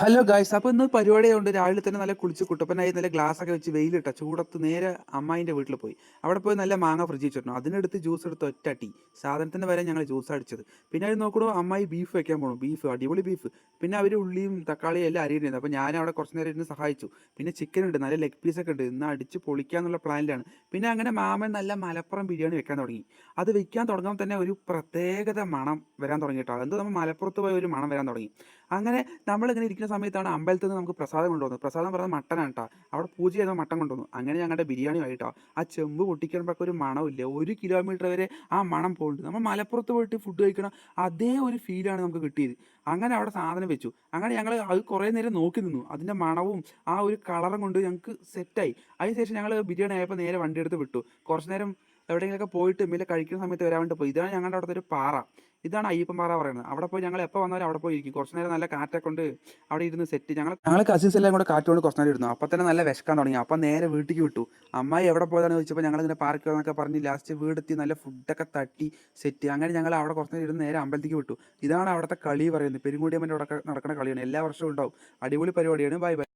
Hello guys, അപ്പോൾ ഇന്ന് പരിപാടിയുണ്ട്. രാവിലെ തന്നെ നല്ല കുളിച്ച് കുട്ടപ്പനായി നല്ല ഗ്ലാസ്സൊക്കെ വെച്ച് വെയിലിട്ട ചൂടത്ത് നേരെ അമ്മായിൻ്റെ വീട്ടിൽ പോയി. അവിടെ പോയി നല്ല മാങ്ങ ഫ്രിഡ്ജിൽ വെച്ചിരുന്നു. അതിനെടുത്ത് ജ്യൂസ് എടുത്ത് ഒറ്റ സാധനത്തിൻ്റെ വരെ ഞങ്ങൾ ജ്യൂസ് അടിച്ചത്. പിന്നെ അത് നോക്കണു അമ്മായി ബീഫ് വെക്കാൻ പോകണം. ബീഫ് അടിപൊളി ബീഫ്. പിന്നെ അവർ ഉള്ളിയും തക്കാളിയും എല്ലാം അരിയുന്നത്. അപ്പോൾ ഞാൻ അവിടെ കുറച്ച് നേരം ഇരുന്ന് സഹായിച്ചു. പിന്നെ ചിക്കൻ ഉണ്ട്, നല്ല ലെഗ് പീസൊക്കെ ഉണ്ട്. ഇന്ന് അടിച്ച് പൊളിക്കാന്നുള്ള പ്ലാനിലാണ്. പിന്നെ അങ്ങനെ മാമൻ നല്ല മലപ്പുറം ബിരിയാണി വെക്കാൻ തുടങ്ങി. അത് വെക്കാൻ തുടങ്ങുമ്പോൾ തന്നെ ഒരു പ്രത്യേകത മണം വരാൻ തുടങ്ങി കേട്ടോ. എന്തോ നമ്മൾ മലപ്പുറത്ത് പോയ ഒരു മണം വരാൻ തുടങ്ങി. അങ്ങനെ നമ്മളിങ്ങനെ ഇരിക്കുന്ന സമയത്താണ് അമ്പലത്തിൽ നിന്ന് നമുക്ക് പ്രസാദം കൊണ്ടുവന്നത്. പ്രസാദം പറയുന്നത് മട്ടനാണ് കേട്ടോ. അവിടെ പൂജ ചെയ്യുന്ന മട്ടൻ കൊണ്ടുവന്നു. അങ്ങനെ ഞങ്ങളുടെ ബിരിയാണി ആയിട്ടോ. ആ ചെമ്പ് പൊട്ടിക്കുമ്പോഴൊക്കെ ഒരു മണമില്ല, 1 കിലോമീറ്റർ വരെ ആ മണം പോകുന്നുണ്ട്. നമ്മൾ മലപ്പുറത്ത് പോയിട്ട് ഫുഡ് കഴിക്കണം അതേ ഒരു ഫീലാണ് നമുക്ക് കിട്ടിയത്. അങ്ങനെ അവിടെ സാധനം വെച്ചു. അങ്ങനെ ഞങ്ങൾ അത് കുറേ നേരം നോക്കി നിന്നു. അതിൻ്റെ മണവും ആ ഒരു കളറും കൊണ്ട് ഞങ്ങൾക്ക് സെറ്റായി. അതിനുശേഷം ഞങ്ങൾ ബിരിയാണി ആയപ്പോൾ നേരെ വണ്ടി എടുത്ത് വിട്ടു. കുറച്ച് നേരം എവിടെയെങ്കിലുമൊക്കെ പോയിട്ട് പിന്നെ കഴിക്കുന്ന സമയത്ത് വരാൻ വേണ്ടി പോയി. ഇതാണ് ഞങ്ങളുടെ അവിടുത്തെ ഒരു പാറ. ഇതാണ് അയ്യപ്പൻ പാറ പറയുന്നത്. അവിടെ പോയി ഞങ്ങൾ എപ്പോൾ വന്നാലും അവിടെ പോയി ഇരിക്കും. കുറച്ച് നേരം നല്ല കാറ്റൊക്കെ കൊണ്ട് അവിടെ ഇരുന്ന് സെറ്റ്. ഞങ്ങൾ കസിൻസ് എല്ലാം കൂടെ കാറ്റ് കൊണ്ട് കുറച്ച് നേരം ഇരുന്നു. അപ്പം തന്നെ നല്ല വിശക്കാൻ തുടങ്ങി. അപ്പം നേരെ വീട്ടിലേക്ക് വിട്ടു. അമ്മായി എവിടെ പോയതാണെന്ന് ചോദിച്ചപ്പോൾ ഞങ്ങളിങ്ങനെ പാർക്ക് എന്നൊക്കെ പറഞ്ഞ് ലാസ്റ്റ് വീടെത്തി നല്ല ഫുഡൊക്കെ തട്ടി സെറ്റ്. അങ്ങനെ ഞങ്ങൾ അവിടെ കുറച്ച് നേരം ഇരുന്ന് നേരെ അമ്പലത്തേക്ക് വിട്ടു. ഇതാണ് അവിടുത്തെ കളി പറയുന്നത്. പെരുങ്കുടിയമ്മൻ്റെ അവിടെ നടക്കുന്ന കളിയാണ്. എല്ലാ വർഷവും ഉണ്ടാവും. അടിപൊളി പരിപാടിയാണ്. Bye bye.